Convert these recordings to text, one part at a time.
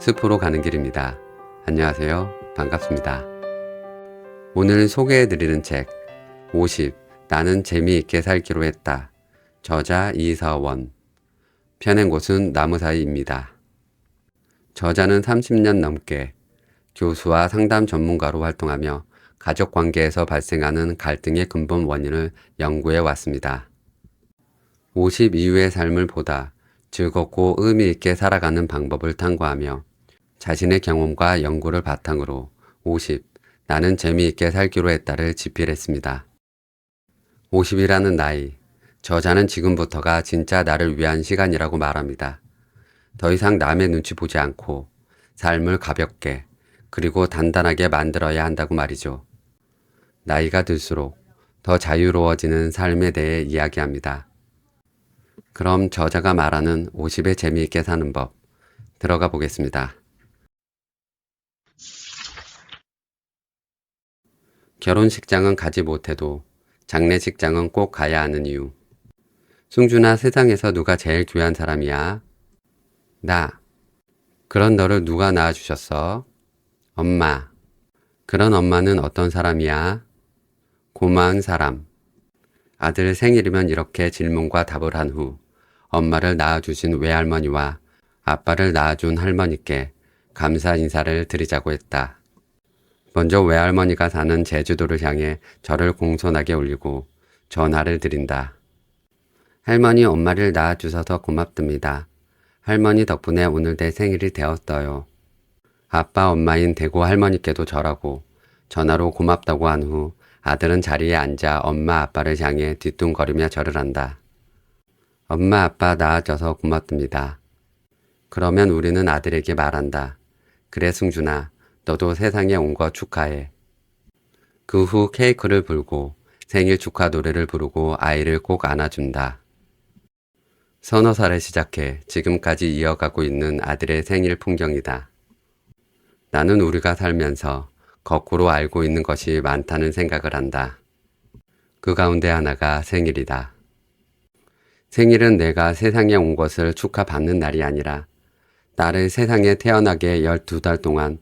숲으로 가는 길입니다. 안녕하세요. 반갑습니다. 오늘 소개해드리는 책 50. 나는 재미있게 살기로 했다. 저자 이서원. 펴낸 곳은 나무 사이입니다. 저자는 30년 넘게 교수와 상담 전문가로 활동하며 가족관계에서 발생하는 갈등의 근본 원인을 연구해 왔습니다. 50 이후의 삶을 보다 즐겁고 의미 있게 살아가는 방법을 탐구하며 자신의 경험과 연구를 바탕으로 50. 나는 재미있게 살기로 했다를 집필했습니다. 50이라는 나이, 저자는 지금부터가 진짜 나를 위한 시간이라고 말합니다. 더 이상 남의 눈치 보지 않고 삶을 가볍게 그리고 단단하게 만들어야 한다고 말이죠. 나이가 들수록 더 자유로워지는 삶에 대해 이야기합니다. 그럼 저자가 말하는 50에 재미있게 사는 법, 들어가 보겠습니다. 결혼식장은 가지 못해도 장례식장은 꼭 가야 하는 이유. 승준아, 세상에서 누가 제일 귀한 사람이야? 나. 그런 너를 누가 낳아주셨어? 엄마. 그런 엄마는 어떤 사람이야? 고마운 사람. 아들 생일이면 이렇게 질문과 답을 한 후 엄마를 낳아주신 외할머니와 아빠를 낳아준 할머니께 감사 인사를 드리자고 했다. 먼저 외할머니가 사는 제주도를 향해 절을 공손하게 올리고 전화를 드린다. 할머니, 엄마를 낳아주셔서 고맙습니다. 할머니 덕분에 오늘 내 생일이 되었어요. 아빠 엄마인 대구 할머니께도 절하고 전화로 고맙다고 한 후 아들은 자리에 앉아 엄마 아빠를 향해 뒤뚱거리며 절을 한다. 엄마 아빠 낳아줘서 고맙습니다. 그러면 우리는 아들에게 말한다. 그래 승준아, 너도 세상에 온 거 축하해. 그 후 케이크를 불고 생일 축하 노래를 부르고 아이를 꼭 안아준다. 서너 살에 시작해 지금까지 이어가고 있는 아들의 생일 풍경이다. 나는 우리가 살면서 거꾸로 알고 있는 것이 많다는 생각을 한다. 그 가운데 하나가 생일이다. 생일은 내가 세상에 온 것을 축하받는 날이 아니라 나를 세상에 태어나게 12달 동안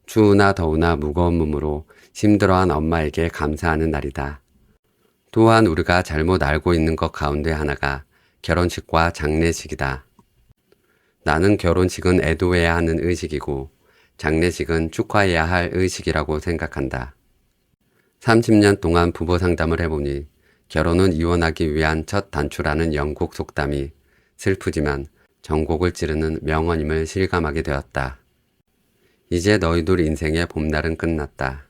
추우나 더우나 무거운 몸으로 힘들어한 엄마에게 감사하는 날이다. 또한 우리가 잘못 알고 있는 것 가운데 하나가 결혼식과 장례식이다. 나는 결혼식은 애도해야 하는 의식이고 장례식은 축하해야 할 의식이라고 생각한다. 30년 동안 부부 상담을 해보니 결혼은 이혼하기 위한 첫 단추라는 영국 속담이 슬프지만 전곡을 찌르는 명언임을 실감하게 되었다. 이제 너희들 인생의 봄날은 끝났다.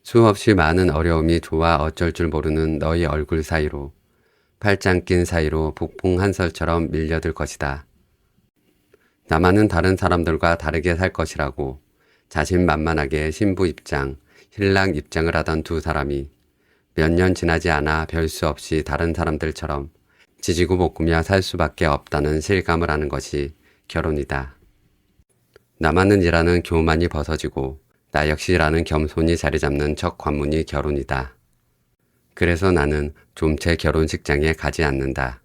수없이 많은 어려움이 좋아 어쩔 줄 모르는 너희 얼굴 사이로 팔짱 낀 사이로 북풍 한설처럼 밀려들 것이다. 나만은 다른 사람들과 다르게 살 것이라고 자신만만하게 신부 입장, 신랑 입장을 하던 두 사람이 몇 년 지나지 않아 별 수 없이 다른 사람들처럼 지지고 볶으며 살 수밖에 없다는 실감을 하는 것이 결혼이다. 나만은이라는 교만이 벗어지고 나 역시라는 겸손이 자리 잡는 첫 관문이 결혼이다. 그래서 나는 좀채 결혼식장에 가지 않는다.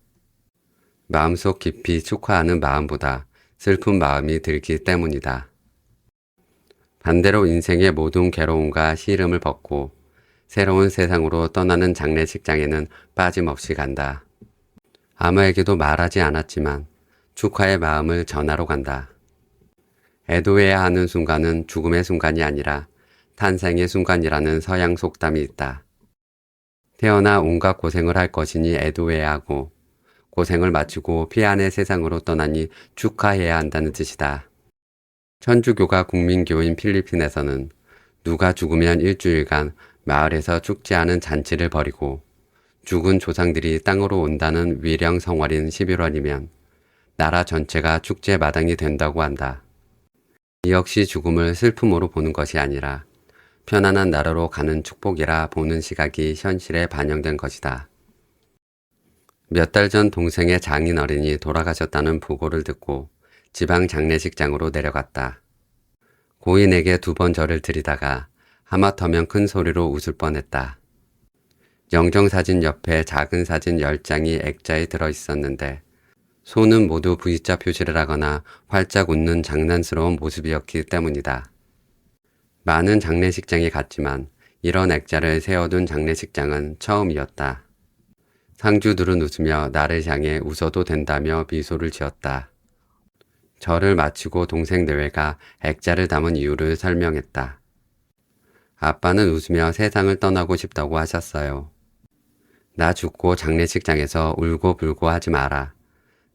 마음속 깊이 축하하는 마음보다 슬픈 마음이 들기 때문이다. 반대로 인생의 모든 괴로움과 시름을 벗고 새로운 세상으로 떠나는 장례식장에는 빠짐없이 간다. 아무에게도 말하지 않았지만 축하의 마음을 전하러 간다. 애도해야 하는 순간은 죽음의 순간이 아니라 탄생의 순간이라는 서양 속담이 있다. 태어나 온갖 고생을 할 것이니 애도해야 하고 고생을 마치고 피안의 세상으로 떠나니 축하해야 한다는 뜻이다. 천주교가 국민교인 필리핀에서는 누가 죽으면 일주일간 마을에서 축제하는 잔치를 벌이고 죽은 조상들이 땅으로 온다는 위령 성월인 11월이면 나라 전체가 축제 마당이 된다고 한다. 이 역시 죽음을 슬픔으로 보는 것이 아니라 편안한 나라로 가는 축복이라 보는 시각이 현실에 반영된 것이다. 몇 달 전 동생의 장인어른이 돌아가셨다는 보고를 듣고 지방 장례식장으로 내려갔다. 고인에게 2번 절을 드리다가 하마터면 큰 소리로 웃을 뻔했다. 영정사진 옆에 작은 사진 10장이 액자에 들어 있었는데 손은 모두 V자 표시를 하거나 활짝 웃는 장난스러운 모습이었기 때문이다. 많은 장례식장이 갔지만 이런 액자를 세워둔 장례식장은 처음이었다. 상주들은 웃으며 나를 향해 웃어도 된다며 미소를 지었다. 절을 마치고 동생 내외가 액자를 담은 이유를 설명했다. 아빠는 웃으며 세상을 떠나고 싶다고 하셨어요. 나 죽고 장례식장에서 울고불고 하지 마라.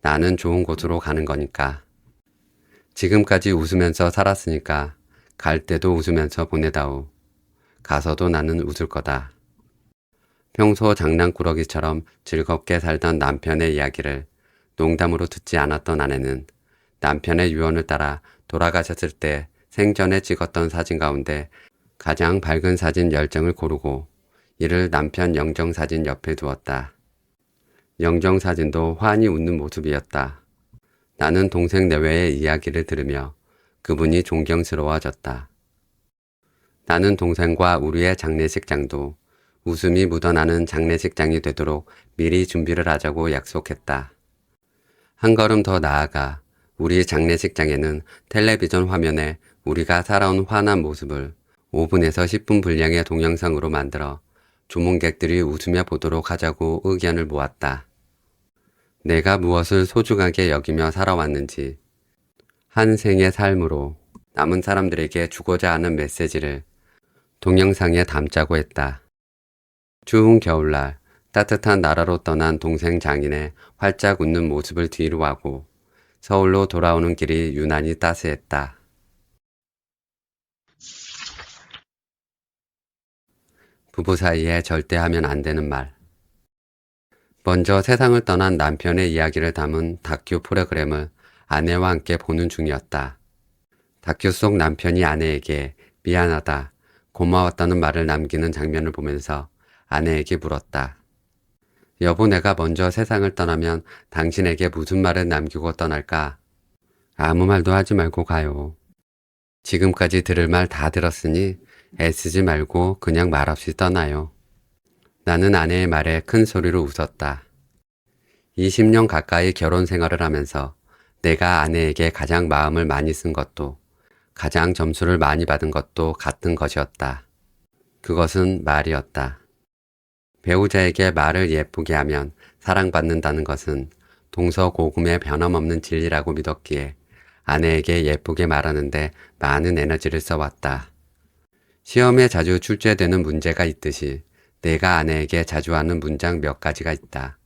나는 좋은 곳으로 가는 거니까. 지금까지 웃으면서 살았으니까 갈 때도 웃으면서 보내다오. 가서도 나는 웃을 거다. 평소 장난꾸러기처럼 즐겁게 살던 남편의 이야기를 농담으로 듣지 않았던 아내는 남편의 유언을 따라 돌아가셨을 때 생전에 찍었던 사진 가운데 가장 밝은 사진 10장을 고르고 이를 남편 영정사진 옆에 두었다. 영정사진도 환히 웃는 모습이었다. 나는 동생 내외의 이야기를 들으며 그분이 존경스러워졌다. 나는 동생과 우리의 장례식장도 웃음이 묻어나는 장례식장이 되도록 미리 준비를 하자고 약속했다. 한 걸음 더 나아가 우리 장례식장에는 텔레비전 화면에 우리가 살아온 환한 모습을 5분에서 10분 분량의 동영상으로 만들어 조문객들이 웃으며 보도록 하자고 의견을 모았다. 내가 무엇을 소중하게 여기며 살아왔는지, 한 생의 삶으로 남은 사람들에게 주고자 하는 메시지를 동영상에 담자고 했다. 추운 겨울날 따뜻한 나라로 떠난 동생 장인의 활짝 웃는 모습을 뒤로 하고 서울로 돌아오는 길이 유난히 따스했다. 부부 사이에 절대 하면 안 되는 말. 먼저 세상을 떠난 남편의 이야기를 담은 다큐 프로그램을 아내와 함께 보는 중이었다. 다큐 속 남편이 아내에게 미안하다, 고마웠다는 말을 남기는 장면을 보면서 아내에게 물었다. 여보, 내가 먼저 세상을 떠나면 당신에게 무슨 말을 남기고 떠날까? 아무 말도 하지 말고 가요. 지금까지 들을 말 다 들었으니 애쓰지 말고 그냥 말없이 떠나요. 나는 아내의 말에 큰 소리로 웃었다. 20년 가까이 결혼 생활을 하면서 내가 아내에게 가장 마음을 많이 쓴 것도 가장 점수를 많이 받은 것도 같은 것이었다. 그것은 말이었다. 배우자에게 말을 예쁘게 하면 사랑받는다는 것은 동서고금의 변함없는 진리라고 믿었기에 아내에게 예쁘게 말하는데 많은 에너지를 써왔다. 시험에 자주 출제되는 문제가 있듯이 내가 아내에게 자주 하는 문장 몇 가지가 있다.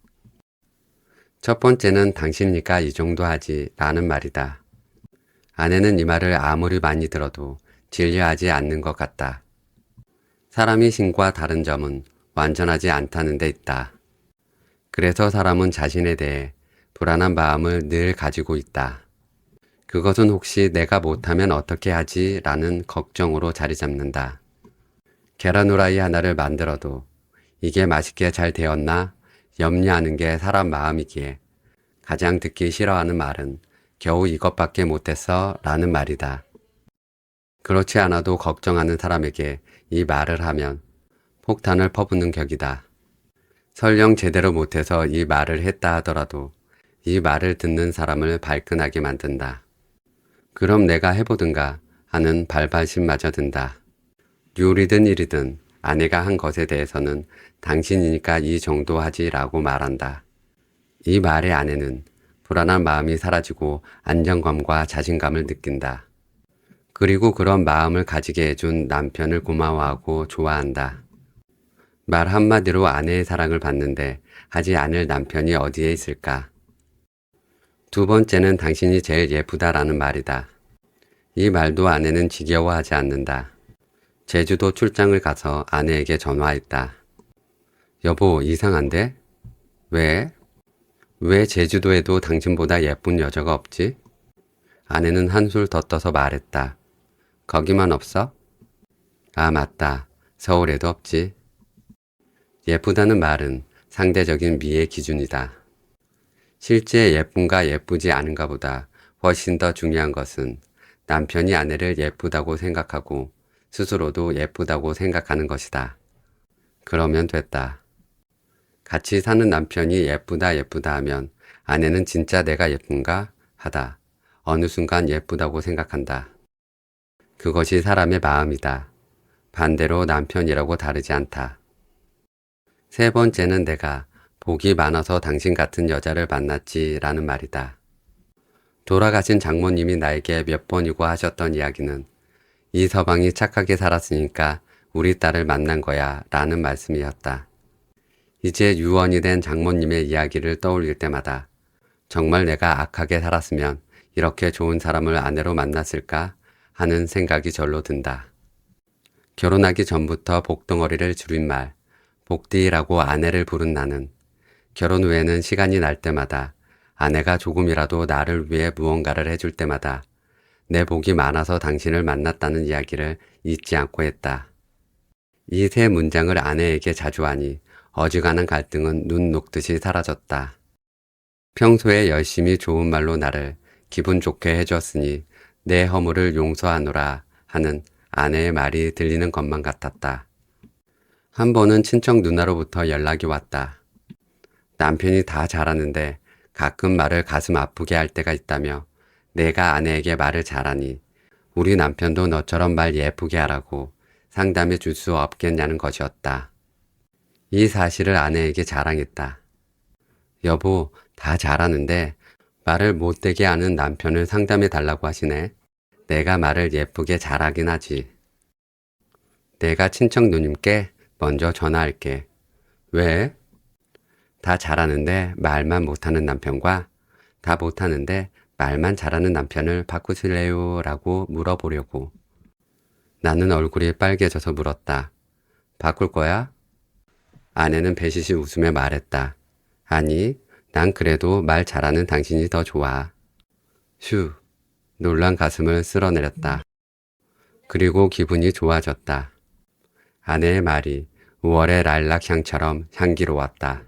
첫 번째는 당신이니까 이 정도 하지 라는 말이다. 아내는 이 말을 아무리 많이 들어도 질려하지 않는 것 같다. 사람이 신과 다른 점은 완전하지 않다는 데 있다. 그래서 사람은 자신에 대해 불안한 마음을 늘 가지고 있다. 그것은 혹시 내가 못하면 어떻게 하지? 라는 걱정으로 자리 잡는다. 계란 후라이 하나를 만들어도 이게 맛있게 잘 되었나? 염려하는 게 사람 마음이기에 가장 듣기 싫어하는 말은 겨우 이것밖에 못했어 라는 말이다. 그렇지 않아도 걱정하는 사람에게 이 말을 하면 폭탄을 퍼붓는 격이다. 설령 제대로 못해서 이 말을 했다 하더라도 이 말을 듣는 사람을 발끈하게 만든다. 그럼 내가 해보든가 하는 발발심마저 든다. 요리든 일이든 아내가 한 것에 대해서는 당신이니까 이 정도 하지라고 말한다. 이 말의 아내는 불안한 마음이 사라지고 안정감과 자신감을 느낀다. 그리고 그런 마음을 가지게 해준 남편을 고마워하고 좋아한다. 말 한마디로 아내의 사랑을 받는데 하지 않을 남편이 어디에 있을까? 두 번째는 당신이 제일 예쁘다라는 말이다. 이 말도 아내는 지겨워하지 않는다. 제주도 출장을 가서 아내에게 전화했다. 여보, 이상한데? 왜? 왜 제주도에도 당신보다 예쁜 여자가 없지? 아내는 한술 더 떠서 말했다. 거기만 없어? 아, 맞다. 서울에도 없지. 예쁘다는 말은 상대적인 미의 기준이다. 실제 예쁜가 예쁘지 않은가 보다 훨씬 더 중요한 것은 남편이 아내를 예쁘다고 생각하고 스스로도 예쁘다고 생각하는 것이다. 그러면 됐다. 같이 사는 남편이 예쁘다 예쁘다 하면 아내는 진짜 내가 예쁜가 하다. 어느 순간 예쁘다고 생각한다. 그것이 사람의 마음이다. 반대로 남편이라고 다르지 않다. 세 번째는 내가 복이 많아서 당신 같은 여자를 만났지라는 말이다. 돌아가신 장모님이 나에게 몇 번이고 하셨던 이야기는 이 서방이 착하게 살았으니까 우리 딸을 만난 거야 라는 말씀이었다. 이제 유언이 된 장모님의 이야기를 떠올릴 때마다 정말 내가 악하게 살았으면 이렇게 좋은 사람을 아내로 만났을까 하는 생각이 절로 든다. 결혼하기 전부터 복덩어리를 줄임말, 복디라고 아내를 부른 나는 결혼 후에는 시간이 날 때마다 아내가 조금이라도 나를 위해 무언가를 해줄 때마다 내 복이 많아서 당신을 만났다는 이야기를 잊지 않고 했다. 이 세 문장을 아내에게 자주 하니 어지간한 갈등은 눈 녹듯이 사라졌다. 평소에 열심히 좋은 말로 나를 기분 좋게 해줬으니 내 허물을 용서하노라 하는 아내의 말이 들리는 것만 같았다. 한 번은 친척 누나로부터 연락이 왔다. 남편이 다 잘하는데 가끔 말을 가슴 아프게 할 때가 있다며 내가 아내에게 말을 잘하니 우리 남편도 너처럼 말 예쁘게 하라고 상담해 줄 수 없겠냐는 것이었다. 이 사실을 아내에게 자랑했다. 여보, 다 잘하는데 말을 못되게 하는 남편을 상담해 달라고 하시네. 내가 말을 예쁘게 잘하긴 하지. 내가 친척 누님께 먼저 전화할게. 왜? 다 잘하는데 말만 못하는 남편과 다 못하는데 말만 잘하는 남편을 바꾸실래요? 라고 물어보려고. 나는 얼굴이 빨개져서 물었다. 바꿀 거야? 아내는 배시시 웃으며 말했다. 아니, 난 그래도 말 잘하는 당신이 더 좋아. 휴, 놀란 가슴을 쓸어내렸다. 그리고 기분이 좋아졌다. 아내의 말이 5월의 랄락 향처럼 향기로웠다.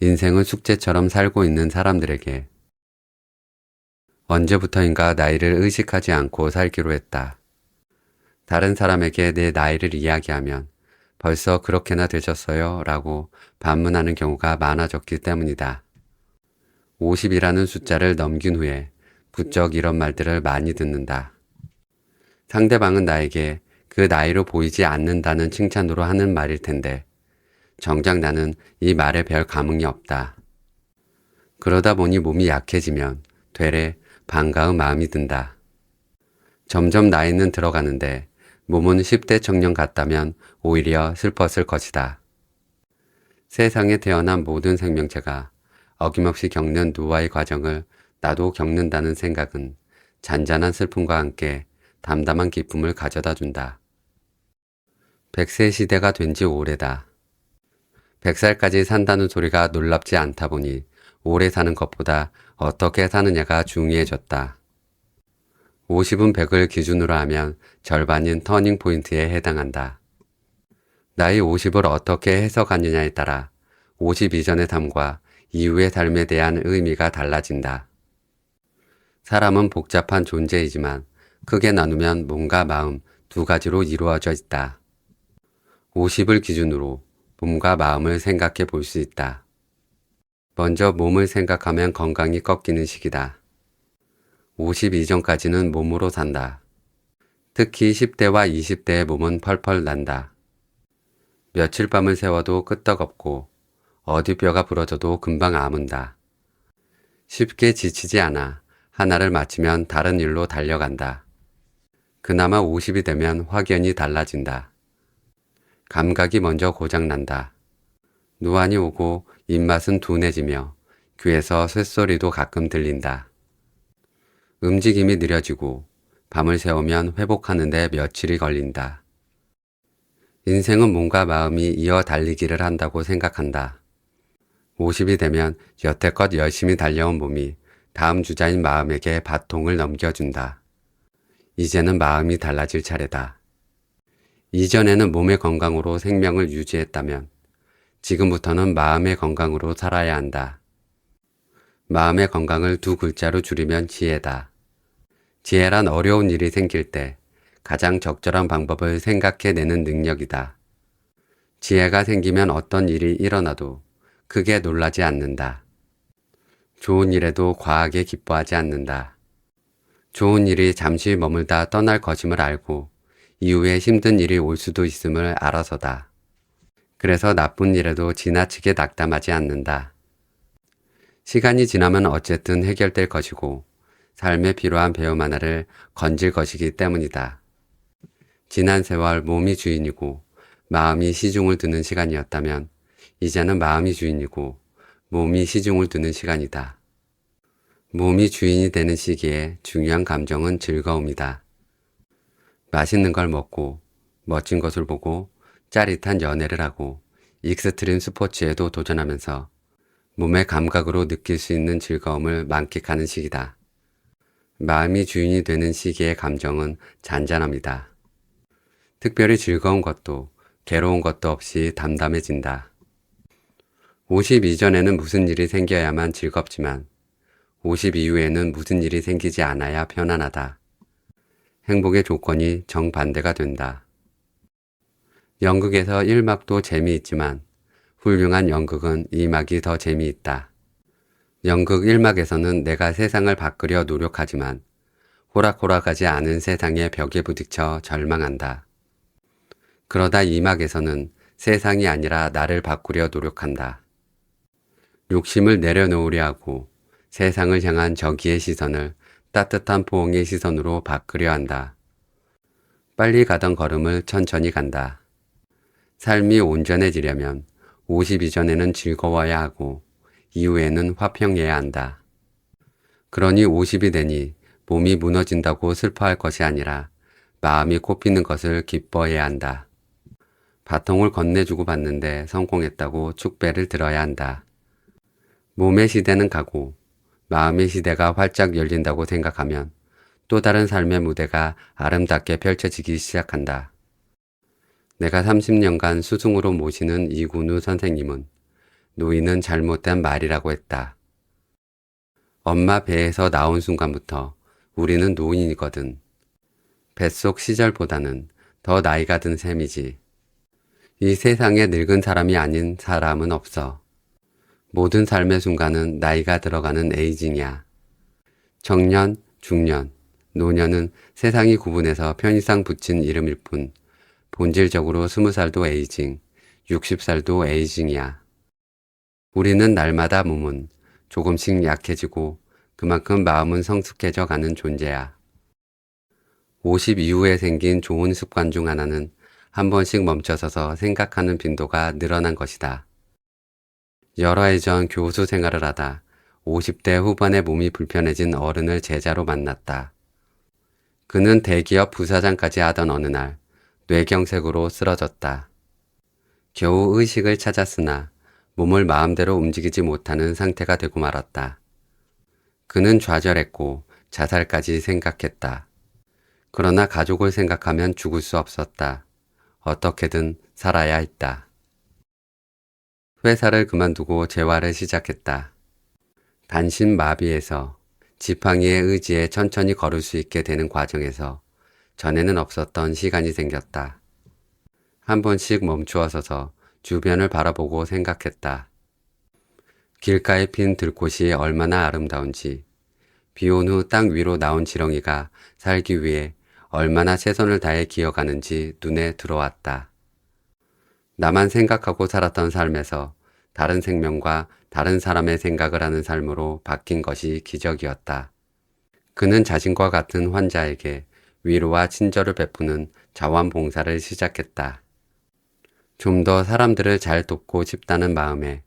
인생은 숙제처럼 살고 있는 사람들에게 언제부터인가 나이를 의식하지 않고 살기로 했다. 다른 사람에게 내 나이를 이야기하면 벌써 그렇게나 되셨어요? 라고 반문하는 경우가 많아졌기 때문이다. 50이라는 숫자를 넘긴 후에 부쩍 이런 말들을 많이 듣는다. 상대방은 나에게 그 나이로 보이지 않는다는 칭찬으로 하는 말일 텐데 정작 나는 이 말에 별 감흥이 없다. 그러다 보니 몸이 약해지면 되레 반가운 마음이 든다. 점점 나이는 들어가는데 몸은 10대 청년 같다면 오히려 슬펐을 것이다. 세상에 태어난 모든 생명체가 어김없이 겪는 노화의 과정을 나도 겪는다는 생각은 잔잔한 슬픔과 함께 담담한 기쁨을 가져다 준다. 100세 시대가 된 지 오래다. 100살까지 산다는 소리가 놀랍지 않다 보니 오래 사는 것보다 어떻게 사느냐가 중요해졌다. 50은 100을 기준으로 하면 절반인 터닝 포인트에 해당한다. 나이 50을 어떻게 해석하느냐에 따라 50 이전의 삶과 이후의 삶에 대한 의미가 달라진다. 사람은 복잡한 존재이지만 크게 나누면 몸과 마음 두 가지로 이루어져 있다. 50을 기준으로 몸과 마음을 생각해 볼 수 있다. 먼저 몸을 생각하면 건강이 꺾이는 시기다. 50 이전까지는 몸으로 산다. 특히 10대와 20대의 몸은 펄펄 난다. 며칠 밤을 새워도 끄떡없고 어디 뼈가 부러져도 금방 아문다. 쉽게 지치지 않아 하나를 마치면 다른 일로 달려간다. 그나마 50이 되면 확연히 달라진다. 감각이 먼저 고장난다. 누한이 오고 입맛은 둔해지며 귀에서 쇳소리도 가끔 들린다. 움직임이 느려지고 밤을 새우면 회복하는데 며칠이 걸린다. 인생은 몸과 마음이 이어 달리기를 한다고 생각한다. 50이 되면 여태껏 열심히 달려온 몸이 다음 주자인 마음에게 바통을 넘겨준다. 이제는 마음이 달라질 차례다. 이전에는 몸의 건강으로 생명을 유지했다면 지금부터는 마음의 건강으로 살아야 한다. 마음의 건강을 두 글자로 줄이면 지혜다. 지혜란 어려운 일이 생길 때 가장 적절한 방법을 생각해내는 능력이다. 지혜가 생기면 어떤 일이 일어나도 크게 놀라지 않는다. 좋은 일에도 과하게 기뻐하지 않는다. 좋은 일이 잠시 머물다 떠날 것임을 알고 이후에 힘든 일이 올 수도 있음을 알아서다. 그래서 나쁜 일에도 지나치게 낙담하지 않는다. 시간이 지나면 어쨌든 해결될 것이고 삶에 필요한 배움 하나를 건질 것이기 때문이다. 지난 세월 몸이 주인이고 마음이 시중을 두는 시간이었다면 이제는 마음이 주인이고 몸이 시중을 두는 시간이다. 몸이 주인이 되는 시기에 중요한 감정은 즐거움이다. 맛있는 걸 먹고 멋진 것을 보고 짜릿한 연애를 하고 익스트림 스포츠에도 도전하면서 몸의 감각으로 느낄 수 있는 즐거움을 만끽하는 시기다. 마음이 주인이 되는 시기의 감정은 잔잔합니다. 특별히 즐거운 것도 괴로운 것도 없이 담담해진다. 50 이전에는 무슨 일이 생겨야만 즐겁지만 50 이후에는 무슨 일이 생기지 않아야 편안하다. 행복의 조건이 정반대가 된다. 연극에서 1막도 재미있지만 훌륭한 연극은 2막이 더 재미있다. 연극 1막에서는 내가 세상을 바꾸려 노력하지만 호락호락하지 않은 세상의 벽에 부딪혀 절망한다. 그러다 2막에서는 세상이 아니라 나를 바꾸려 노력한다. 욕심을 내려놓으려 하고 세상을 향한 저기의 시선을 따뜻한 포옹의 시선으로 바꾸려 한다. 빨리 가던 걸음을 천천히 간다. 삶이 온전해지려면 50 이전에는 즐거워야 하고 이후에는 화평해야 한다. 그러니 50이 되니 몸이 무너진다고 슬퍼할 것이 아니라 마음이 꼽히는 것을 기뻐해야 한다. 바통을 건네주고 받는데 성공했다고 축배를 들어야 한다. 몸의 시대는 가고 마음의 시대가 활짝 열린다고 생각하면 또 다른 삶의 무대가 아름답게 펼쳐지기 시작한다. 내가 30년간 스승으로 모시는 이군우 선생님은 노인은 잘못된 말이라고 했다. 엄마 배에서 나온 순간부터 우리는 노인이거든. 뱃속 시절보다는 더 나이가 든 셈이지. 이 세상에 늙은 사람이 아닌 사람은 없어. 모든 삶의 순간은 나이가 들어가는 에이징이야. 청년, 중년, 노년은 세상이 구분해서 편의상 붙인 이름일 뿐 본질적으로 20살도 에이징, 60살도 에이징이야. 우리는 날마다 몸은 조금씩 약해지고 그만큼 마음은 성숙해져 가는 존재야. 50 이후에 생긴 좋은 습관 중 하나는 한 번씩 멈춰서서 생각하는 빈도가 늘어난 것이다. 여러 해 전 교수 생활을 하다 50대 후반에 몸이 불편해진 어른을 제자로 만났다. 그는 대기업 부사장까지 하던 어느 날 뇌경색으로 쓰러졌다. 겨우 의식을 찾았으나 몸을 마음대로 움직이지 못하는 상태가 되고 말았다. 그는 좌절했고 자살까지 생각했다. 그러나 가족을 생각하면 죽을 수 없었다. 어떻게든 살아야 했다. 회사를 그만두고 재활을 시작했다. 단신 마비에서 지팡이의 의지에 천천히 걸을 수 있게 되는 과정에서 전에는 없었던 시간이 생겼다. 한 번씩 멈추어 서서 주변을 바라보고 생각했다. 길가에 핀 들꽃이 얼마나 아름다운지, 비 온 후 땅 위로 나온 지렁이가 살기 위해 얼마나 최선을 다해 기어가는지 눈에 들어왔다. 나만 생각하고 살았던 삶에서 다른 생명과 다른 사람의 생각을 하는 삶으로 바뀐 것이 기적이었다. 그는 자신과 같은 환자에게 위로와 친절을 베푸는 자원봉사를 시작했다. 좀 더 사람들을 잘 돕고 싶다는 마음에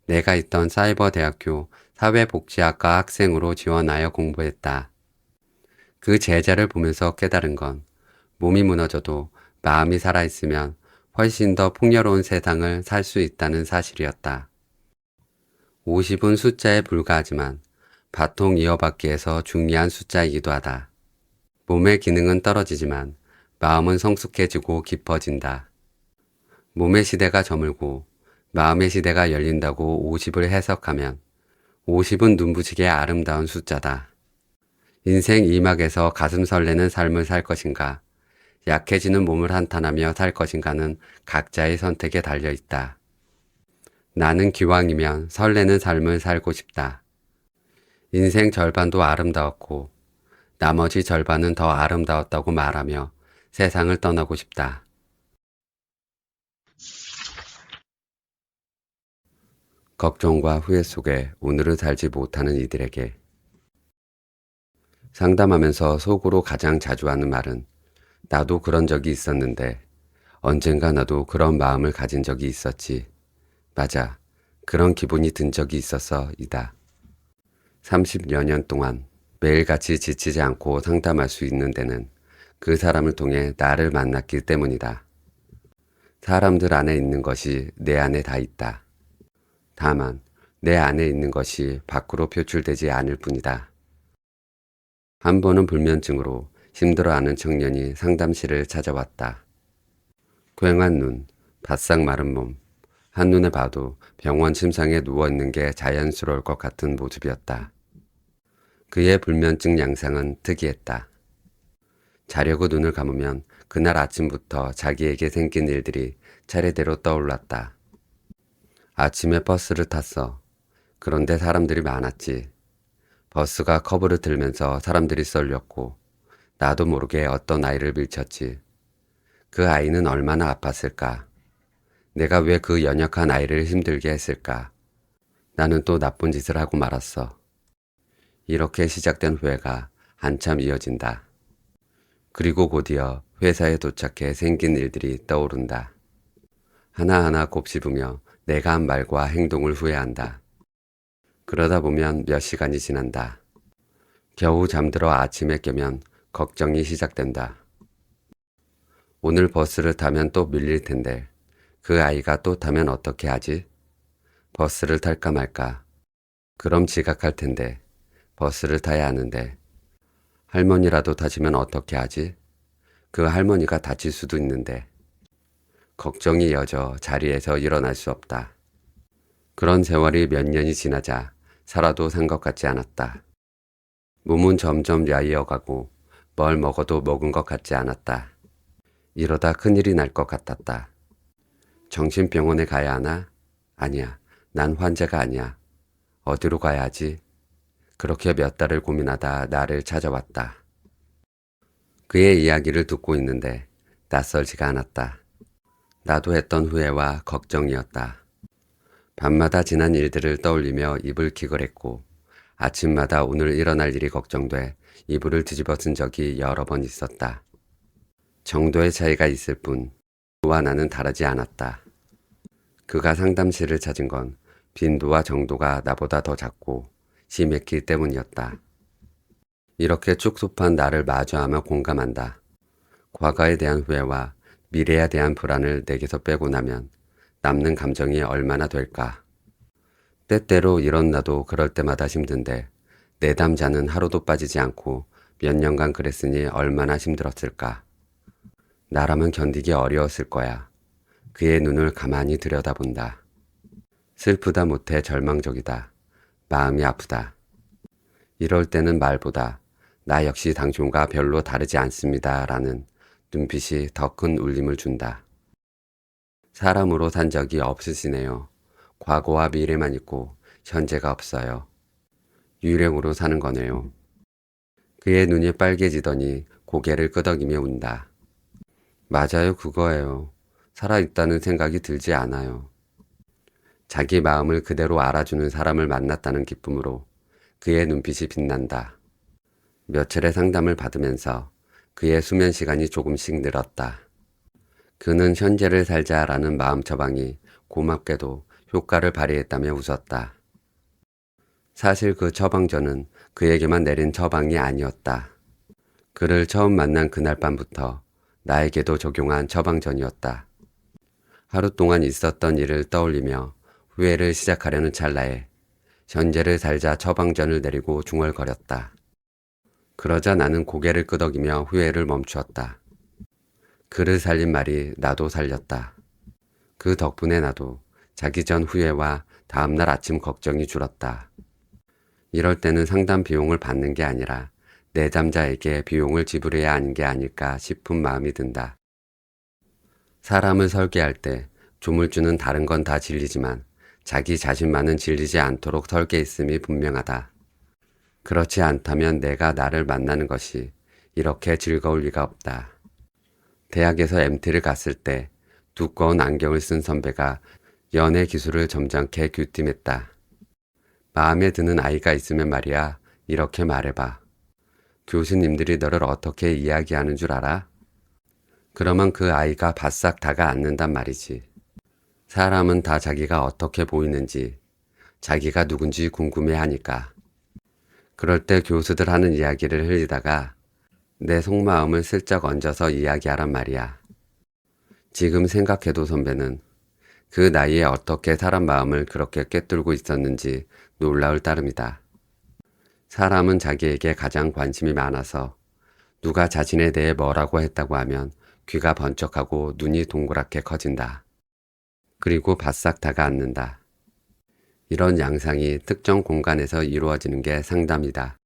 내가 있던 사이버대학교 사회복지학과 학생으로 지원하여 공부했다. 그 제자를 보면서 깨달은 건 몸이 무너져도 마음이 살아있으면 훨씬 더 풍요로운 세상을 살 수 있다는 사실이었다. 50은 숫자에 불과하지만 바통 이어받기에서 중요한 숫자이기도 하다. 몸의 기능은 떨어지지만 마음은 성숙해지고 깊어진다. 몸의 시대가 저물고 마음의 시대가 열린다고 50을 해석하면 50은 눈부시게 아름다운 숫자다. 인생 2막에서 가슴 설레는 삶을 살 것인가? 약해지는 몸을 한탄하며 살 것인가는 각자의 선택에 달려 있다. 나는 기왕이면 설레는 삶을 살고 싶다. 인생 절반도 아름다웠고 나머지 절반은 더 아름다웠다고 말하며 세상을 떠나고 싶다. 걱정과 후회 속에 오늘을 살지 못하는 이들에게 상담하면서 속으로 가장 자주 하는 말은 나도 그런 적이 있었는데 언젠가 나도 그런 마음을 가진 적이 있었지. 맞아. 그런 기분이 든 적이 있어서 이다. 30여 년 동안 매일같이 지치지 않고 상담할 수 있는 데는 그 사람을 통해 나를 만났기 때문이다. 사람들 안에 있는 것이 내 안에 다 있다. 다만 내 안에 있는 것이 밖으로 표출되지 않을 뿐이다. 한 번은 불면증으로 힘들어하는 청년이 상담실을 찾아왔다. 괭한 눈, 바싹 마른 몸, 한눈에 봐도 병원 침상에 누워있는 게 자연스러울 것 같은 모습이었다. 그의 불면증 양상은 특이했다. 자려고 눈을 감으면 그날 아침부터 자기에게 생긴 일들이 차례대로 떠올랐다. 아침에 버스를 탔어. 그런데 사람들이 많았지. 버스가 커브를 들면서 사람들이 쏠렸고 나도 모르게 어떤 아이를 밀쳤지. 그 아이는 얼마나 아팠을까? 내가 왜 그 연약한 아이를 힘들게 했을까? 나는 또 나쁜 짓을 하고 말았어. 이렇게 시작된 후회가 한참 이어진다. 그리고 곧이어 회사에 도착해 생긴 일들이 떠오른다. 하나하나 곱씹으며 내가 한 말과 행동을 후회한다. 그러다 보면 몇 시간이 지난다. 겨우 잠들어 아침에 깨면 걱정이 시작된다. 오늘 버스를 타면 또 밀릴 텐데 그 아이가 또 타면 어떻게 하지? 버스를 탈까 말까? 그럼 지각할 텐데 버스를 타야 하는데 할머니라도 타시면 어떻게 하지? 그 할머니가 다칠 수도 있는데 걱정이 이어져 자리에서 일어날 수 없다. 그런 세월이 몇 년이 지나자 살아도 산 것 같지 않았다. 몸은 점점 야위어가고 뭘 먹어도 먹은 것 같지 않았다. 이러다 큰일이 날 것 같았다. 정신병원에 가야 하나? 아니야. 난 환자가 아니야. 어디로 가야 하지? 그렇게 몇 달을 고민하다 나를 찾아왔다. 그의 이야기를 듣고 있는데 낯설지가 않았다. 나도 했던 후회와 걱정이었다. 밤마다 지난 일들을 떠올리며 이불 기거렸고 아침마다 오늘 일어날 일이 걱정돼 이불을 뒤집어 쓴 적이 여러 번 있었다. 정도의 차이가 있을 뿐 그와 나는 다르지 않았다. 그가 상담실을 찾은 건 빈도와 정도가 나보다 더 작고 심했기 때문이었다. 이렇게 축소판 나를 마주하며 공감한다. 과거에 대한 후회와 미래에 대한 불안을 내게서 빼고 나면 남는 감정이 얼마나 될까. 때때로 이런 나도 그럴 때마다 힘든데 내담자는 하루도 빠지지 않고 몇 년간 그랬으니 얼마나 힘들었을까. 나라면 견디기 어려웠을 거야. 그의 눈을 가만히 들여다본다. 슬프다 못해 절망적이다. 마음이 아프다. 이럴 때는 말보다 나 역시 당신과 별로 다르지 않습니다. 라는 눈빛이 더 큰 울림을 준다. 사람으로 산 적이 없으시네요. 과거와 미래만 있고 현재가 없어요. 유령으로 사는 거네요. 그의 눈이 빨개지더니 고개를 끄덕이며 운다. 맞아요, 그거예요. 살아있다는 생각이 들지 않아요. 자기 마음을 그대로 알아주는 사람을 만났다는 기쁨으로 그의 눈빛이 빛난다. 며칠의 상담을 받으면서 그의 수면 시간이 조금씩 늘었다. 그는 현재를 살자라는 마음 처방이 고맙게도 효과를 발휘했다며 웃었다. 사실 그 처방전은 그에게만 내린 처방이 아니었다. 그를 처음 만난 그날 밤부터 나에게도 적용한 처방전이었다. 하루 동안 있었던 일을 떠올리며 후회를 시작하려는 찰나에 현재를 살자 처방전을 내리고 중얼거렸다. 그러자 나는 고개를 끄덕이며 후회를 멈추었다. 그를 살린 말이 나도 살렸다. 그 덕분에 나도 자기 전 후회와 다음날 아침 걱정이 줄었다. 이럴 때는 상담 비용을 받는 게 아니라 내담자에게 비용을 지불해야 하는 게 아닐까 싶은 마음이 든다. 사람을 설계할 때 조물주는 다른 건 다 진리지만 자기 자신만은 진리지 않도록 설계했음이 분명하다. 그렇지 않다면 내가 나를 만나는 것이 이렇게 즐거울 리가 없다. 대학에서 MT를 갔을 때 두꺼운 안경을 쓴 선배가 연애 기술을 점잖게 귀띔했다. 마음에 드는 아이가 있으면 말이야, 이렇게 말해봐. 교수님들이 너를 어떻게 이야기하는 줄 알아? 그러면 그 아이가 바싹 다가앉는단 말이지. 사람은 다 자기가 어떻게 보이는지, 자기가 누군지 궁금해하니까. 그럴 때 교수들 하는 이야기를 흘리다가 내 속마음을 슬쩍 얹어서 이야기하란 말이야. 지금 생각해도 선배는 그 나이에 어떻게 사람 마음을 그렇게 꿰뚫고 있었는지 놀라울 따름이다. 사람은 자기에게 가장 관심이 많아서 누가 자신에 대해 뭐라고 했다고 하면 귀가 번쩍하고 눈이 동그랗게 커진다. 그리고 바싹 다가앉는다. 이런 양상이 특정 공간에서 이루어지는 게 상담이다.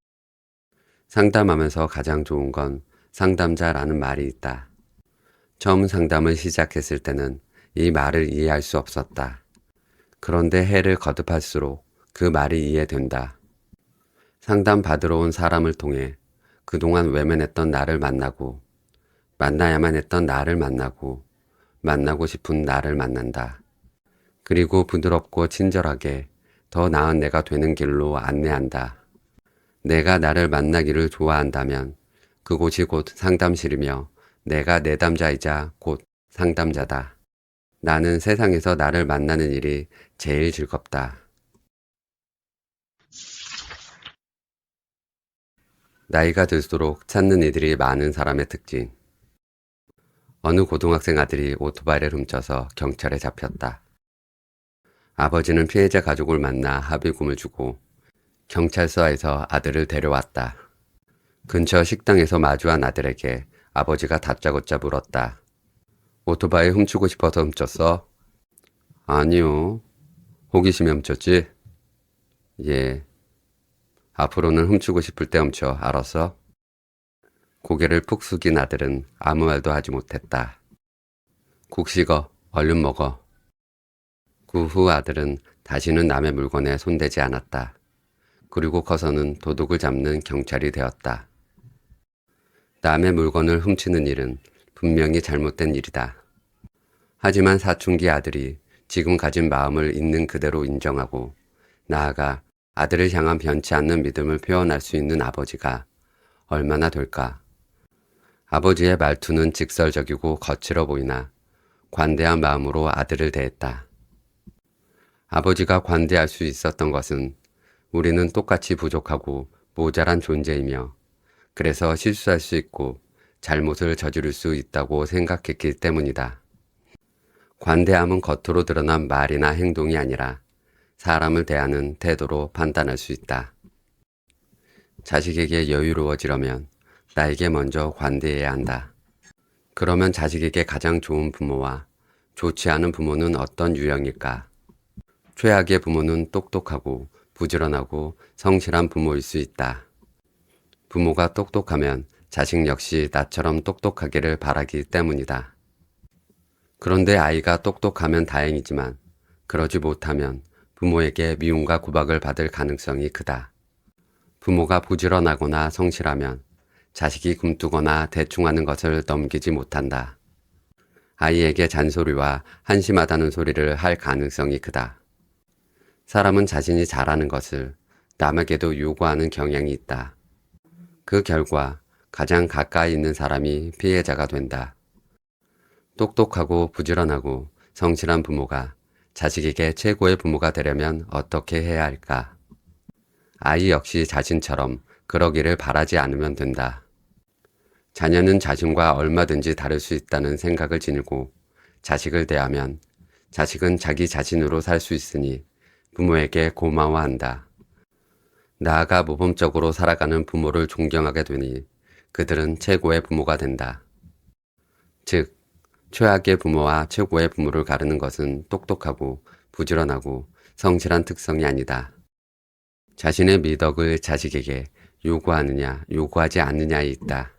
상담하면서 가장 좋은 건 상담자라는 말이 있다. 처음 상담을 시작했을 때는 이 말을 이해할 수 없었다. 그런데 해를 거듭할수록 그 말이 이해된다. 상담 받으러 온 사람을 통해 그동안 외면했던 나를 만나고, 만나야만 했던 나를 만나고, 만나고 싶은 나를 만난다. 그리고 부드럽고 친절하게 더 나은 내가 되는 길로 안내한다. 내가 나를 만나기를 좋아한다면 그곳이 곧 상담실이며 내가 내담자이자 곧 상담자다. 나는 세상에서 나를 만나는 일이 제일 즐겁다. 나이가 들수록 찾는 이들이 많은 사람의 특징. 어느 고등학생 아들이 오토바이를 훔쳐서 경찰에 잡혔다. 아버지는 피해자 가족을 만나 합의금을 주고 경찰서에서 아들을 데려왔다. 근처 식당에서 마주한 아들에게 아버지가 다짜고짜 물었다. 오토바이 훔치고 싶어서 훔쳤어? 아니요. 호기심에 훔쳤지? 예. 앞으로는 훔치고 싶을 때 훔쳐, 알았어? 고개를 푹 숙인 아들은 아무 말도 하지 못했다. 국 식어, 얼른 먹어. 그 후 아들은 다시는 남의 물건에 손대지 않았다. 그리고 커서는 도둑을 잡는 경찰이 되었다. 남의 물건을 훔치는 일은 분명히 잘못된 일이다. 하지만 사춘기 아들이 지금 가진 마음을 있는 그대로 인정하고 나아가 아들을 향한 변치 않는 믿음을 표현할 수 있는 아버지가 얼마나 될까? 아버지의 말투는 직설적이고 거칠어 보이나 관대한 마음으로 아들을 대했다. 아버지가 관대할 수 있었던 것은 우리는 똑같이 부족하고 모자란 존재이며 그래서 실수할 수 있고 잘못을 저지를 수 있다고 생각했기 때문이다. 관대함은 겉으로 드러난 말이나 행동이 아니라 사람을 대하는 태도로 판단할 수 있다. 자식에게 여유로워지려면 나에게 먼저 관대해야 한다. 그러면 자식에게 가장 좋은 부모와 좋지 않은 부모는 어떤 유형일까? 최악의 부모는 똑똑하고 부지런하고 성실한 부모일 수 있다. 부모가 똑똑하면 자식 역시 나처럼 똑똑하기를 바라기 때문이다. 그런데 아이가 똑똑하면 다행이지만 그러지 못하면 부모에게 미움과 구박을 받을 가능성이 크다. 부모가 부지런하거나 성실하면 자식이 굼뜨거나 대충하는 것을 넘기지 못한다. 아이에게 잔소리와 한심하다는 소리를 할 가능성이 크다. 사람은 자신이 잘하는 것을 남에게도 요구하는 경향이 있다. 그 결과 가장 가까이 있는 사람이 피해자가 된다. 똑똑하고 부지런하고 성실한 부모가 자식에게 최고의 부모가 되려면 어떻게 해야 할까? 아이 역시 자신처럼 그러기를 바라지 않으면 된다. 자녀는 자신과 얼마든지 다를 수 있다는 생각을 지니고 자식을 대하면 자식은 자기 자신으로 살 수 있으니 부모에게 고마워한다. 나아가 모범적으로 살아가는 부모를 존경하게 되니 그들은 최고의 부모가 된다. 즉, 최악의 부모와 최고의 부모를 가르는 것은 똑똑하고 부지런하고 성실한 특성이 아니다. 자신의 미덕을 자식에게 요구하느냐, 요구하지 않느냐에 있다.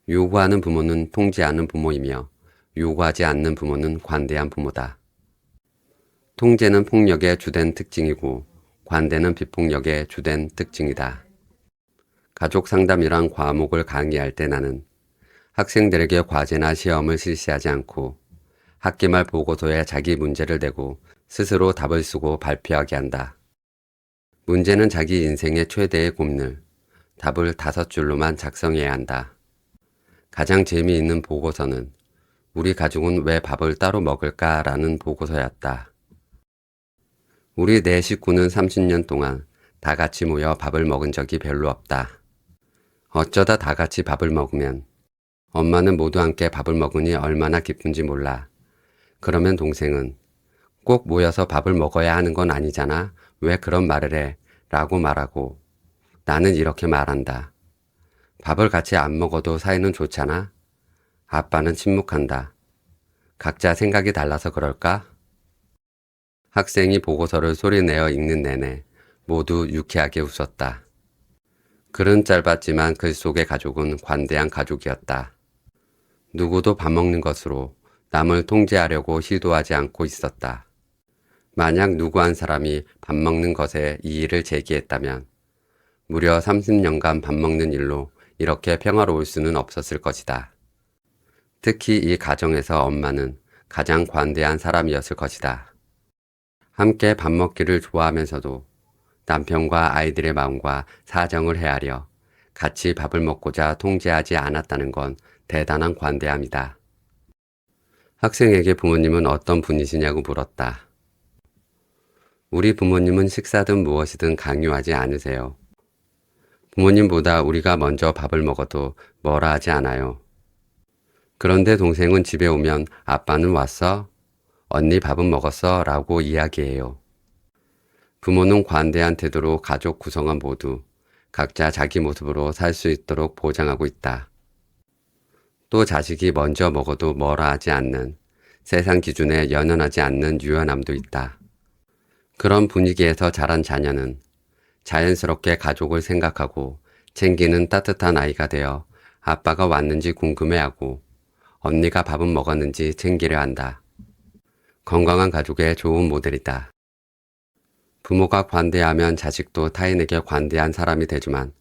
요구하는 부모는 통제하는 부모이며 요구하지 않는 부모는 관대한 부모다. 통제는 폭력의 주된 특징이고 관대는 비폭력의 주된 특징이다. 가족 상담이란 과목을 강의할 때 나는 학생들에게 과제나 시험을 실시하지 않고 학기 말 보고서에 자기 문제를 내고 스스로 답을 쓰고 발표하게 한다. 문제는 자기 인생의 최대의 고민을 답을 5줄로만 작성해야 한다. 가장 재미있는 보고서는 우리 가족은 왜 밥을 따로 먹을까? 라는 보고서였다. 우리 네 식구는 30년 동안 다 같이 모여 밥을 먹은 적이 별로 없다. 어쩌다 다 같이 밥을 먹으면 엄마는 모두 함께 밥을 먹으니 얼마나 기쁜지 몰라. 그러면 동생은 꼭 모여서 밥을 먹어야 하는 건 아니잖아. 왜 그런 말을 해? 라고 말하고 나는 이렇게 말한다. 밥을 같이 안 먹어도 사이는 좋잖아. 아빠는 침묵한다. 각자 생각이 달라서 그럴까? 학생이 보고서를 소리내어 읽는 내내 모두 유쾌하게 웃었다. 글은 짧았지만 글 속의 가족은 관대한 가족이었다. 누구도 밥 먹는 것으로 남을 통제하려고 시도하지 않고 있었다. 만약 누구 한 사람이 밥 먹는 것에 이의를 제기했다면 무려 30년간 밥 먹는 일로 이렇게 평화로울 수는 없었을 것이다. 특히 이 가정에서 엄마는 가장 관대한 사람이었을 것이다. 함께 밥 먹기를 좋아하면서도 남편과 아이들의 마음과 사정을 헤아려 같이 밥을 먹고자 통제하지 않았다는 건 대단한 관대함이다. 학생에게 부모님은 어떤 분이시냐고 물었다. 우리 부모님은 식사든 무엇이든 강요하지 않으세요. 부모님보다 우리가 먼저 밥을 먹어도 뭐라 하지 않아요. 그런데 동생은 집에 오면 아빠는 왔어? 언니 밥은 먹었어? 라고 이야기해요. 부모는 관대한 태도로 가족 구성원 모두 각자 자기 모습으로 살 수 있도록 보장하고 있다. 또 자식이 먼저 먹어도 뭐라 하지 않는 세상 기준에 연연하지 않는 유연함도 있다. 그런 분위기에서 자란 자녀는 자연스럽게 가족을 생각하고 챙기는 따뜻한 아이가 되어 아빠가 왔는지 궁금해하고 언니가 밥은 먹었는지 챙기려 한다. 건강한 가족의 좋은 모델이다. 부모가 관대하면 자식도 타인에게 관대한 사람이 되지만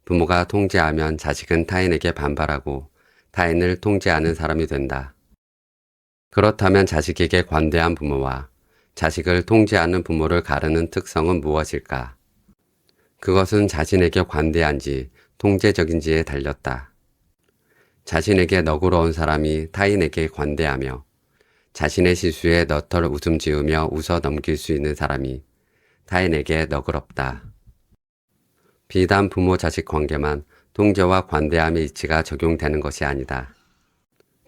부모가 통제하면 자식은 타인에게 반발하고 타인을 통제하는 사람이 된다. 그렇다면 자식에게 관대한 부모와 자식을 통제하는 부모를 가르는 특성은 무엇일까? 그것은 자신에게 관대한지 통제적인지에 달렸다. 자신에게 너그러운 사람이 타인에게 관대하며 자신의 실수에 너털 웃음 지으며 웃어 넘길 수 있는 사람이 타인에게 너그럽다. 비단 부모 자식 관계만 통제와 관대함의 이치가 적용되는 것이 아니다.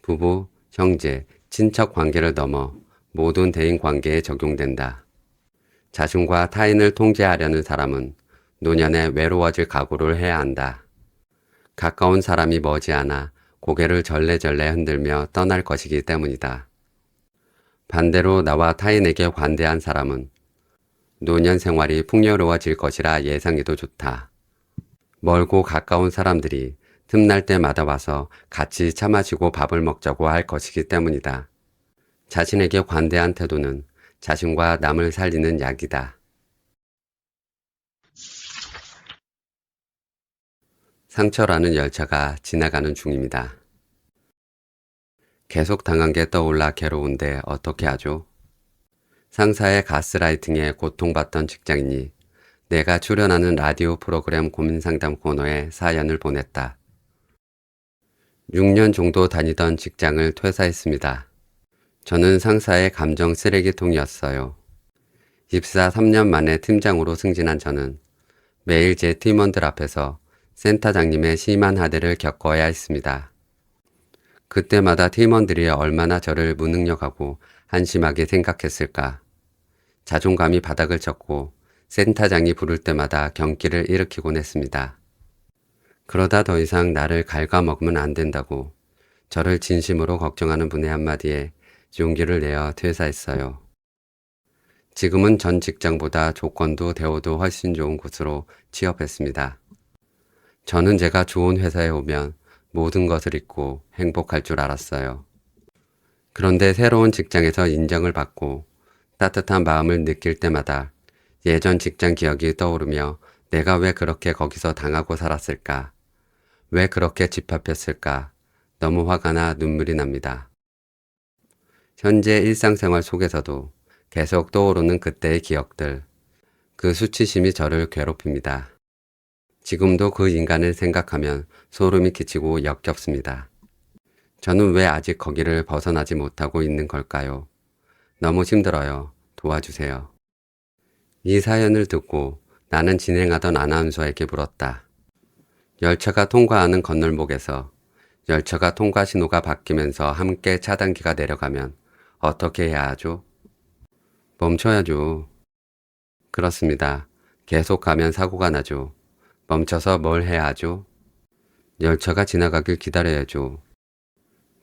부부, 형제, 친척 관계를 넘어 모든 대인 관계에 적용된다. 자신과 타인을 통제하려는 사람은 노년에 외로워질 각오를 해야 한다. 가까운 사람이 머지않아 고개를 절레절레 흔들며 떠날 것이기 때문이다. 반대로 나와 타인에게 관대한 사람은 노년 생활이 풍요로워질 것이라 예상해도 좋다. 멀고 가까운 사람들이 틈날 때마다 와서 같이 차 마시고 밥을 먹자고 할 것이기 때문이다. 자신에게 관대한 태도는 자신과 남을 살리는 약이다. 상처라는 열차가 지나가는 중입니다. 계속 당한 게 떠올라 괴로운데 어떻게 하죠? 상사의 가스라이팅에 고통받던 직장인이 내가 출연하는 라디오 프로그램 고민상담 코너에 사연을 보냈다. 6년 정도 다니던 직장을 퇴사했습니다. 저는 상사의 감정 쓰레기통이었어요. 입사 3년 만에 팀장으로 승진한 저는 매일 제 팀원들 앞에서 센터장님의 심한 하대를 겪어야 했습니다. 그때마다 팀원들이 얼마나 저를 무능력하고 한심하게 생각했을까. 자존감이 바닥을 쳤고 센터장이 부를 때마다 경기를 일으키곤 했습니다. 그러다 더 이상 나를 갉아먹으면 안 된다고 저를 진심으로 걱정하는 분의 한마디에 용기를 내어 퇴사했어요. 지금은 전 직장보다 조건도 대우도 훨씬 좋은 곳으로 취업했습니다. 저는 제가 좋은 회사에 오면 모든 것을 잊고 행복할 줄 알았어요. 그런데 새로운 직장에서 인정을 받고 따뜻한 마음을 느낄 때마다 예전 직장 기억이 떠오르며 내가 왜 그렇게 거기서 당하고 살았을까? 왜 그렇게 집합했을까? 너무 화가 나 눈물이 납니다. 현재 일상생활 속에서도 계속 떠오르는 그때의 기억들, 그 수치심이 저를 괴롭힙니다. 지금도 그 인간을 생각하면 소름이 끼치고 역겹습니다. 저는 왜 아직 거기를 벗어나지 못하고 있는 걸까요? 너무 힘들어요. 도와주세요. 이 사연을 듣고 나는 진행하던 아나운서에게 물었다. 열차가 통과하는 건널목에서 열차가 통과 신호가 바뀌면서 함께 차단기가 내려가면 어떻게 해야 하죠? 멈춰야죠. 그렇습니다. 계속 가면 사고가 나죠. 멈춰서 뭘 해야 하죠? 열차가 지나가길 기다려야죠.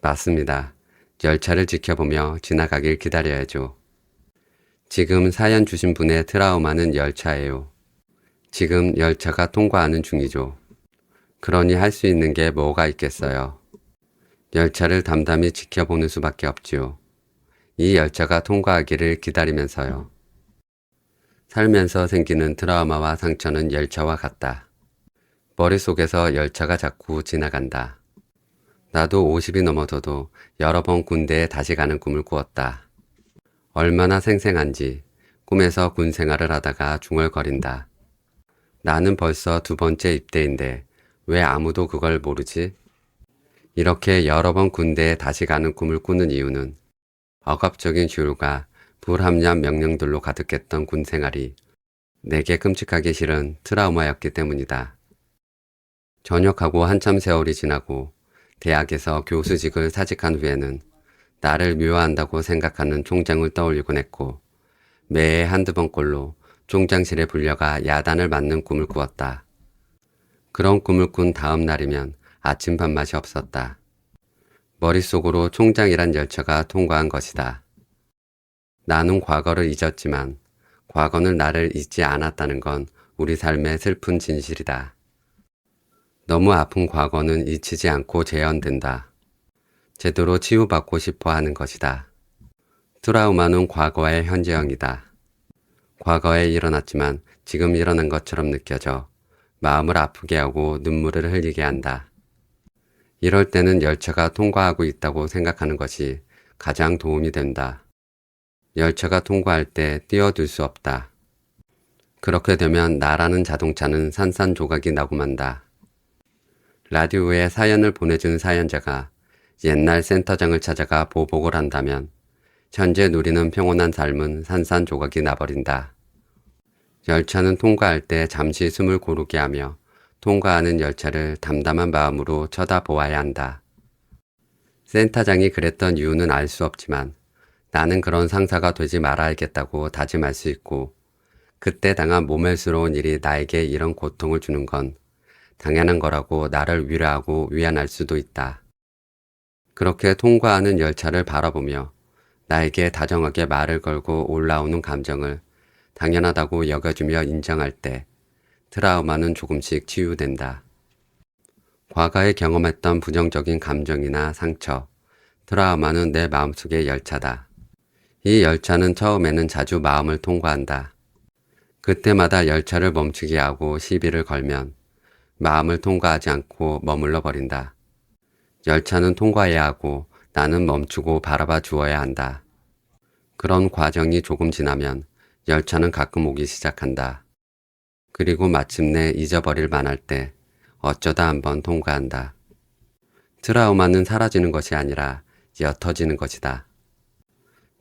맞습니다. 열차를 지켜보며 지나가길 기다려야죠. 지금 사연 주신 분의 트라우마는 열차예요. 지금 열차가 통과하는 중이죠. 그러니 할 수 있는 게 뭐가 있겠어요. 열차를 담담히 지켜보는 수밖에 없지요. 이 열차가 통과하기를 기다리면서요. 살면서 생기는 트라우마와 상처는 열차와 같다. 머릿속에서 열차가 자꾸 지나간다. 나도 50이 넘어서도 여러 번 군대에 다시 가는 꿈을 꾸었다. 얼마나 생생한지 꿈에서 군 생활을 하다가 중얼거린다. 나는 벌써 2번째 입대인데 왜 아무도 그걸 모르지? 이렇게 여러 번 군대에 다시 가는 꿈을 꾸는 이유는 억압적인 휴일과 불합리한 명령들로 가득했던 군 생활이 내게 끔찍하기 싫은 트라우마였기 때문이다. 전역하고 한참 세월이 지나고 대학에서 교수직을 사직한 후에는 나를 미워한다고 생각하는 총장을 떠올리곤 했고 매해 한두 번꼴로 총장실에 불려가 야단을 맞는 꿈을 꾸었다. 그런 꿈을 꾼 다음 날이면 아침 밥맛이 없었다. 머릿속으로 총장이란 열차가 통과한 것이다. 나는 과거를 잊었지만 과거는 나를 잊지 않았다는 건 우리 삶의 슬픈 진실이다. 너무 아픈 과거는 잊히지 않고 재현된다. 제대로 치유받고 싶어 하는 것이다. 트라우마는 과거의 현재형이다. 과거에 일어났지만 지금 일어난 것처럼 느껴져 마음을 아프게 하고 눈물을 흘리게 한다. 이럴 때는 열차가 통과하고 있다고 생각하는 것이 가장 도움이 된다. 열차가 통과할 때 뛰어들 수 없다. 그렇게 되면 나라는 자동차는 산산조각이 나고 만다. 라디오에 사연을 보내준 사연자가 옛날 센터장을 찾아가 보복을 한다면 현재 누리는 평온한 삶은 산산조각이 나버린다. 열차는 통과할 때 잠시 숨을 고르게 하며 통과하는 열차를 담담한 마음으로 쳐다보아야 한다. 센터장이 그랬던 이유는 알 수 없지만 나는 그런 상사가 되지 말아야겠다고 다짐할 수 있고 그때 당한 모멸스러운 일이 나에게 이런 고통을 주는 건 당연한 거라고 나를 위로하고 위안할 수도 있다. 그렇게 통과하는 열차를 바라보며 나에게 다정하게 말을 걸고 올라오는 감정을 당연하다고 여겨주며 인정할 때 트라우마는 조금씩 치유된다. 과거에 경험했던 부정적인 감정이나 상처, 트라우마는 내 마음속의 열차다. 이 열차는 처음에는 자주 마음을 통과한다. 그때마다 열차를 멈추게 하고 시비를 걸면 마음을 통과하지 않고 머물러 버린다. 열차는 통과해야 하고 나는 멈추고 바라봐 주어야 한다. 그런 과정이 조금 지나면 열차는 가끔 오기 시작한다. 그리고 마침내 잊어버릴 만할 때 어쩌다 한번 통과한다. 트라우마는 사라지는 것이 아니라 옅어지는 것이다.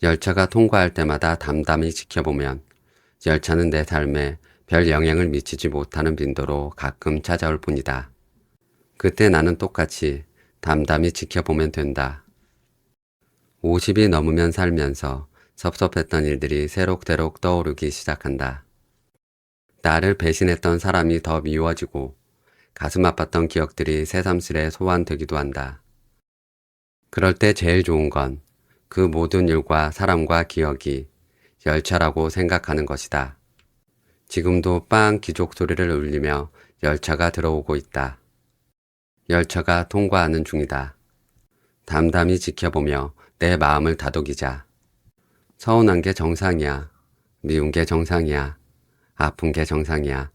열차가 통과할 때마다 담담히 지켜보면 열차는 내 삶에 별 영향을 미치지 못하는 빈도로 가끔 찾아올 뿐이다. 그때 나는 똑같이 담담히 지켜보면 된다. 50이 넘으면 살면서 섭섭했던 일들이 새록새록 떠오르기 시작한다. 나를 배신했던 사람이 더 미워지고 가슴 아팠던 기억들이 새삼스레 소환되기도 한다. 그럴 때 제일 좋은 건 그 모든 일과 사람과 기억이 열차라고 생각하는 것이다. 지금도 빵 기족 소리를 울리며 열차가 들어오고 있다. 열차가 통과하는 중이다. 담담히 지켜보며 내 마음을 다독이자. 서운한 게 정상이야. 미운 게 정상이야. 아픈 게 정상이야.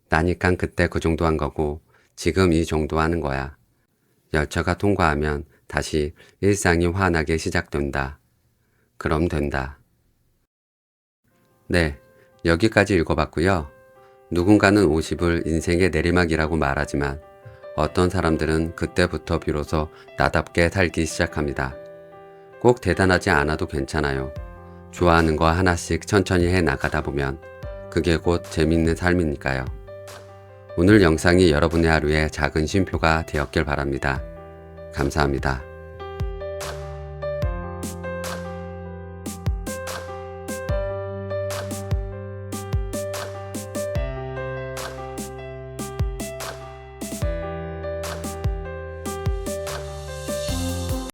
나니깐 그때 그 정도 한 거고 지금 이 정도 하는 거야. 열차가 통과하면 다시 일상이 환하게 시작된다. 그럼 된다. 네, 여기까지 읽어봤고요. 누군가는 50을 인생의 내리막이라고 말하지만 어떤 사람들은 그때부터 비로소 나답게 살기 시작합니다. 꼭 대단하지 않아도 괜찮아요. 좋아하는 거 하나씩 천천히 해 나가다 보면 그게 곧 재밌는 삶이니까요. 오늘 영상이 여러분의 하루에 작은 쉼표가 되었길 바랍니다. 감사합니다.